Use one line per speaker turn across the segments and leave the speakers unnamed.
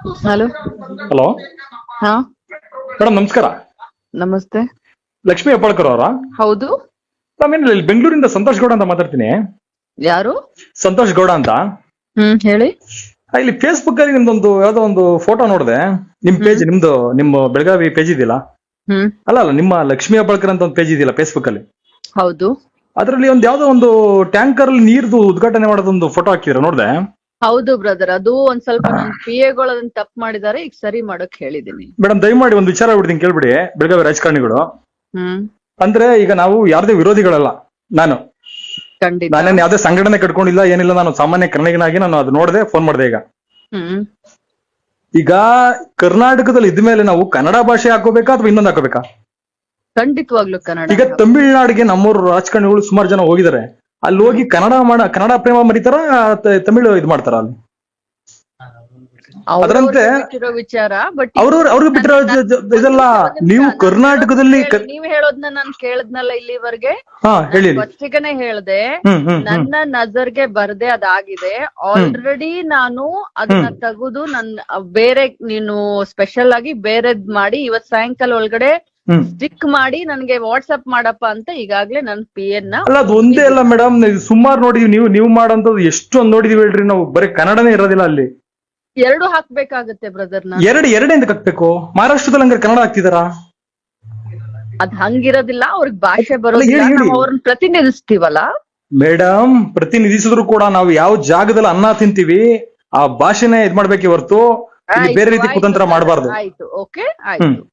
Hello.
Hello
ಹಾ,
madam, ನಮಸ್ಕಾರ.
ನಮಸ್ತೆ.
ಲಕ್ಷ್ಮೀ ಹೆಬ್ಬಾಳ್ಕರ್ ಅವರಾ?
ಹೌದು.
ನಾವೇನಿಲ್ಲ, ಇಲ್ಲಿ ಬೆಂಗಳೂರಿಂದ ಸಂತೋಷ್ ಗೌಡ ಅಂತ ಮಾತಾಡ್ತೀನಿ.
ಯಾರು?
ಸಂತೋಷ್ ಗೌಡ ಅಂತ.
ಹೇಳಿ.
ಇಲ್ಲಿ ಫೇಸ್ಬುಕ್ ಅಲ್ಲಿ ನಿಮ್ದೊಂದು ಯಾವ್ದೋ ಒಂದು ಫೋಟೋ ನೋಡಿದೆ. ನಿಮ್ ಪೇಜ್, ನಿಮ್ಮ ಬೆಳಗಾವಿ ಪೇಜ್ ಇದೆಯಲ್ಲ? ಅಲ್ಲ ಅಲ್ಲ, ನಿಮ್ಮ ಲಕ್ಷ್ಮೀ ಹೆಬ್ಬಾಳ್ಕರ್ ಅಂತ ಒಂದು ಪೇಜ್ ಇದೆಯಲ್ಲ ಫೇಸ್ಬುಕ್ ಅಲ್ಲಿ?
ಹೌದು.
ಅದರಲ್ಲಿ ಒಂದು ಯಾವ್ದೋ ಒಂದು ಟ್ಯಾಂಕರ್ ಅಲ್ಲಿ ನೀರ್ದು ಉದ್ಘಾಟನೆ ಮಾಡೋದೊಂದು ಫೋಟೋ ಹಾಕಿದ್ರೆ ನೋಡಿದೆ.
ಹೌದು ಬ್ರದರ್, ಅದು ಒಂದ್ ಸ್ವಲ್ಪ ನಮ್ PA ಅದನ್ನ ತಪ್ಪು ಮಾಡಿದ್ದಾರೆ, ಈಗ ಸರಿ ಮಾಡಕ್ ಹೇಳಿದೀನಿ.
ಮೇಡಮ್, ದಯಮಾಡಿ ಒಂದು ವಿಚಾರ ಹೇಳ್ಬಿಡ್ತೀನಿ, ಕೇಳ್ಬಿಡಿ. ಬೆಳಗಾವಿ ರಾಜಕಾರಣಿಗಳು ಅಂದ್ರೆ, ಈಗ ನಾವು ಯಾರ್ದೇ ವಿರೋಧಿಗಳಲ್ಲ.
ಖಂಡಿತ.
ನಾನೇನ್ ಯಾವ್ದೇ ಸಂಘಟನೆ ಕಟ್ಕೊಂಡಿಲ್ಲ, ಏನಿಲ್ಲ. ನಾನು ಸಾಮಾನ್ಯ ಕನ್ನಡಿಗನಾಗಿ ನಾನು ಅದು ನೋಡಿದೆ, ಫೋನ್ ಮಾಡಿದೆ. ಈಗ ಕರ್ನಾಟಕದಲ್ಲಿ ಇದ್ಮೇಲೆ ನಾವು ಕನ್ನಡ ಭಾಷೆ ಹಾಕೋಬೇಕಾ ಅಥವಾ ಇನ್ನೊಂದು ಹಾಕೋಬೇಕಾ?
ಖಂಡಿತವಾಗ್ಲು ಕನ್ನಡ.
ಈಗ ತಮಿಳ್ನಾಡಿಗೆ ನಮ್ಮೂರು ರಾಜಕಾರಣಿಗಳು ಸುಮಾರು ಜನ ಹೋಗಿದ್ದಾರೆ. ಅಲ್ಲಿ ಹೋಗಿ ಕನ್ನಡ ಪ್ರೇಮ ಮರಿತಾರ, ತಮಿಳು ಇದು ಮಾಡ್ತಾರ ಅಲ್ಲಿ? ಅದರಂತೆ
ವಿಚಾರ. ಬಟ್
ಅವ್ರಿಗೆ ಬಿಟ್ಟಿರೋ ಇದೆಲ್ಲ. ನೀವು ಕರ್ನಾಟಕದಲ್ಲಿ
ನೀವ್ ಹೇಳೋದ್ನ ನಾನ್ ಕೇಳದ್ನಲ್ಲ ಇಲ್ಲಿವರೆಗೆ.
ಹೇಳಿ.
ಫಸ್ಟಿಗೆನೆ ಹೇಳ್ದೆ, ನನ್ನ ನಜರ್ಗೆ ಬರ್ದೆ ಅದಾಗಿದೆ. ಆಲ್ರೆಡಿ ನಾನು ಅದನ್ನ ತೆಗೆದು ಬೇರೆ ನೀನು ಸ್ಪೆಷಲ್ ಆಗಿ ಬೇರೆದ್ ಮಾಡಿ ಇವತ್ ಸಾಯಂಕಾಲ ಒಳಗಡೆ ಸ್ಟಿಕ್ ಮಾಡಿ ನನ್ಗೆ ವಾಟ್ಸ್ಆಪ್ ಮಾಡಪ್ಪ ಅಂತ ಈಗಾಗ್ಲೇ ನನ್ PA
ಅಲ್ಲ, ಅದು ಒಂದೇ ಅಲ್ಲ ಮೇಡಮ್, ಸುಮಾರು ನೋಡಿದೀವಿ. ನೀವು ಮಾಡೋಂಥದ್ದು ಎಷ್ಟೊಂದು ನೋಡಿದೀವಿ ಹೇಳ್ರಿ. ನಾವು ಬರೀ ಕನ್ನಡನೇ ಇರೋದಿಲ್ಲ ಅಲ್ಲಿ.
ಎರಡು ಹಾಕ್ಬೇಕಾಗತ್ತೆ ಬ್ರದರ್.
ಎರಡು ಎಂದಕ್ಕೆ ಹಾಕ್ಬೇಕು? ಮಹಾರಾಷ್ಟ್ರದಲ್ಲಿ ಹಂಗಾರೆ ಕನ್ನಡ ಹಾಕ್ತಿದಾರಾ?
ಅದ್ ಹಂಗಿರೋದಿಲ್ಲ, ಅವ್ರಿಗೆ ಭಾಷೆ ಬರೋದಿಲ್ಲ. ನಾವು ಅವ್ರನ್ನ ಪ್ರತಿನಿಧಿಸ್ತೀವಲ್ಲ
ಮೇಡಮ್. ಪ್ರತಿನಿಧಿಸಿದ್ರು ಕೂಡ ನಾವು ಯಾವ ಜಾಗದಲ್ಲಿ ಅನ್ನ ತಿಂತೀವಿ ಆ ಭಾಷೆನೇ ಇದ್ ಮಾಡ್ಬೇಕೇ ಹೊರ್ತು ಬೇರೆ ರೀತಿ ಕುತಂತ್ರ ಮಾಡಬಾರ್ದು.
ಆಯ್ತು, ಓಕೆ, ಆಯ್ತು.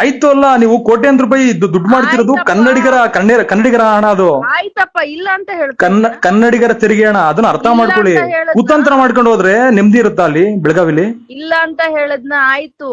ಆಯ್ತು ಅಲ್ಲ, ನೀವು ಕೋಟ್ಯಾಂತರ ರೂಪಾಯಿ ದುಡ್ಡು ಮಾಡ್ತಿರೋದು ಕನ್ನಡಿಗರ ಹಣ. ಅದು
ಆಯ್ತಪ್ಪ, ಇಲ್ಲ ಅಂತ ಹೇಳ್ತೀನಿ.
ಕನ್ನಡಿಗರ ತೆರಿಗೆ ಹಣ. ಅದನ್ನ ಅರ್ಥ ಮಾಡ್ಕೊಳ್ಳಿ. ಕುತಂತ್ರ ಮಾಡ್ಕೊಂಡು ಹೋದ್ರೆ ನೆಮ್ಮದಿ ಇರುತ್ತಾ ಅಲ್ಲಿ ಬೆಳಗಾವಿಲಿ?
ಇಲ್ಲ ಅಂತ ಹೇಳದ್ನ ಆಯ್ತು.